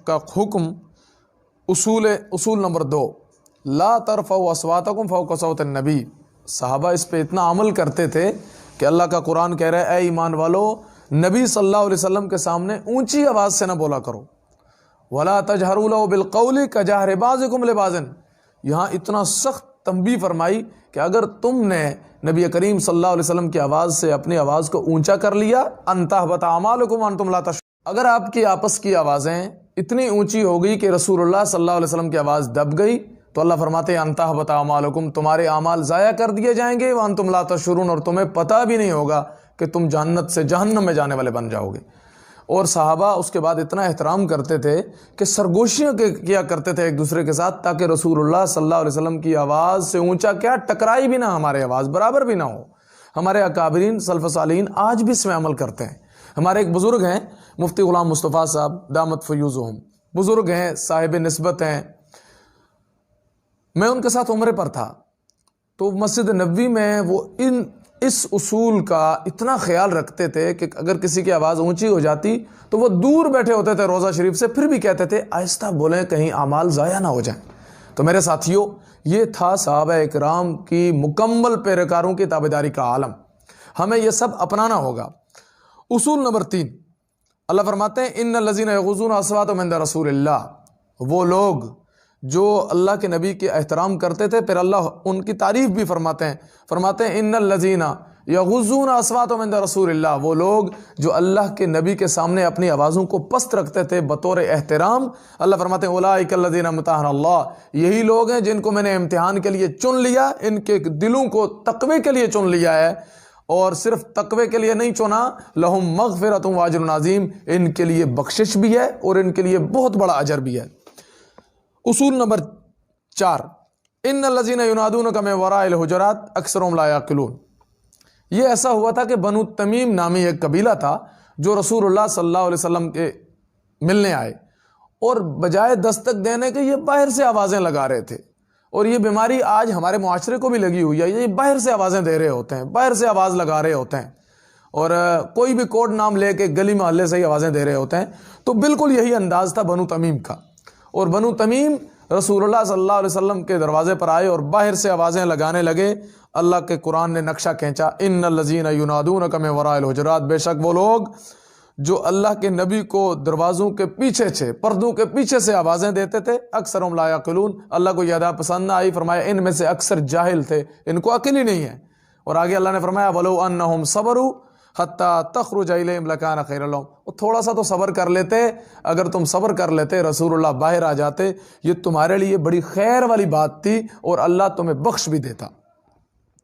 کا حکم اصول نمبر 2، لا ترفعوا اصواتکم فوق صوت النبی۔ صحابہ اس پہ اتنا عمل کرتے تھے کہ اللہ کا قرآن کہہ رہا ہے اے ایمان والو، نبی صلی اللہ علیہ وسلم کے سامنے اونچی آواز سے نہ بولا کرو۔ ولا تجہروا لہ بالقول کجہر بعضکم لبعض، یہاں اتنا سخت تنبیہ فرمائی کہ اگر تم نے نبی کریم صلی اللہ علیہ وسلم کی آواز سے اپنی آواز کو اونچا کر لیا، ان تحبط اعمالکم وانتم لا تشعرون، اگر آپ کی آپس کی آوازیں اتنی اونچی ہو گئی کہ رسول اللہ صلی اللہ علیہ وسلم کی آواز دب گئی تو اللہ فرماتے ہیں ان تحبط اعمالکم، تمہارے اعمال ضائع کر دیے جائیں گے، وانتم لا تشعرون، اور تمہیں پتہ بھی نہیں ہوگا کہ تم جنت سے جہنم میں جانے والے بن جاؤ گے۔ اور صحابہ اس کے بعد اتنا احترام کرتے تھے کہ سرگوشیاں کیا کرتے تھے ایک دوسرے کے ساتھ، تاکہ رسول اللہ صلی اللہ علیہ وسلم کی آواز سے اونچا کیا ٹکرائی بھی نہ، ہمارے آواز برابر بھی نہ ہو۔ ہمارے اکابرین سلف صالحین آج بھی اس میں عمل کرتے ہیں۔ ہمارے ایک بزرگ ہیں مفتی غلام مصطفیٰ صاحب دامت فیوزہم، بزرگ ہیں، صاحب نسبت ہیں۔ میں ان کے ساتھ عمرے پر تھا تو مسجد نبوی میں وہ اس اصول کا اتنا خیال رکھتے تھے کہ اگر کسی کی آواز اونچی ہو جاتی تو وہ دور بیٹھے ہوتے تھے روضہ شریف سے، پھر بھی کہتے تھے آہستہ بولیں کہیں اعمال ضائع نہ ہو جائیں۔ تو میرے ساتھیوں، یہ تھا صحابہ اکرام کی مکمل پیروکاروں کی تابعداری کا عالم، ہمیں یہ سب اپنانا ہوگا۔ اصول نمبر 3، اللہ فرماتے ہیں ان الذین یغضون اصواتهم عند رسول اللہ، وہ لوگ جو اللہ کے نبی کے احترام کرتے تھے، پھر اللہ ان کی تعریف بھی فرماتے ہیں ان الذین یغضون اصواتهم عند رسول اللہ، وہ لوگ جو اللہ کے نبی کے سامنے اپنی آوازوں کو پست رکھتے تھے بطور احترام۔ اللہ فرماتے ہیں اولئک الذین امتحن اللہ، یہی لوگ ہیں جن کو میں نے امتحان کے لیے چن لیا، ان کے دلوں کو تقوی کے لیے چن لیا ہے، اور صرف تقوی کے لیے نہیں چنا، لہم مغفرۃ واجر عظیم، ان کے لیے بخشش بھی ہے اور ان کے لیے بہت بڑا اجر بھی ہے۔ اصول نمبر 4، ان الذین ینادونک من وراء الحجرات اکثرهم لا یعقلون۔ یہ ایسا ہوا تھا کہ بنو تمیم نامی ایک قبیلہ تھا جو رسول اللہ صلی اللہ علیہ وسلم کے ملنے آئے، اور بجائے دستک دینے کے یہ باہر سے آوازیں لگا رہے تھے، اور یہ بیماری آج ہمارے معاشرے کو بھی لگی ہوئی ہے، یہ باہر سے آوازیں دے رہے ہوتے ہیں، باہر سے آواز لگا رہے ہوتے ہیں، اور کوئی بھی کوڈ نام لے کے گلی محلے سے ہی آوازیں دے رہے ہوتے ہیں۔ تو بالکل یہی انداز تھا بنو تمیم کا، اور بنو تمیم رسول اللہ صلی اللہ علیہ وسلم کے دروازے پر آئے اور باہر سے آوازیں لگانے لگے۔ اللہ کے قرآن نے نقشہ کھینچا، ان الذین ینادونک من وراء الحجرات، بے شک وہ لوگ جو اللہ کے نبی کو دروازوں کے پیچھے سے، پردوں کے پیچھے سے آوازیں دیتے تھے، اکثرهم لا یعقلون، اللہ کو یہ ادا پسند نہ آئی، فرمایا ان میں سے اکثر جاہل تھے، ان کو عقل ہی نہیں ہے۔ اور آگے اللہ نے فرمایا وَلَوْ أَنَّهُمْ صَبَرُوا حَتَّى تَخْرُجَ إِلَيْهِمْ لَكَانَ خَيْرًا لَهُمْ، اور تھوڑا سا تو صبر کر لیتے، اگر تم صبر کر لیتے رسول اللہ باہر آ جاتے، یہ تمہارے لیے بڑی خیر والی بات تھی اور اللہ تمہیں بخش بھی دیتا۔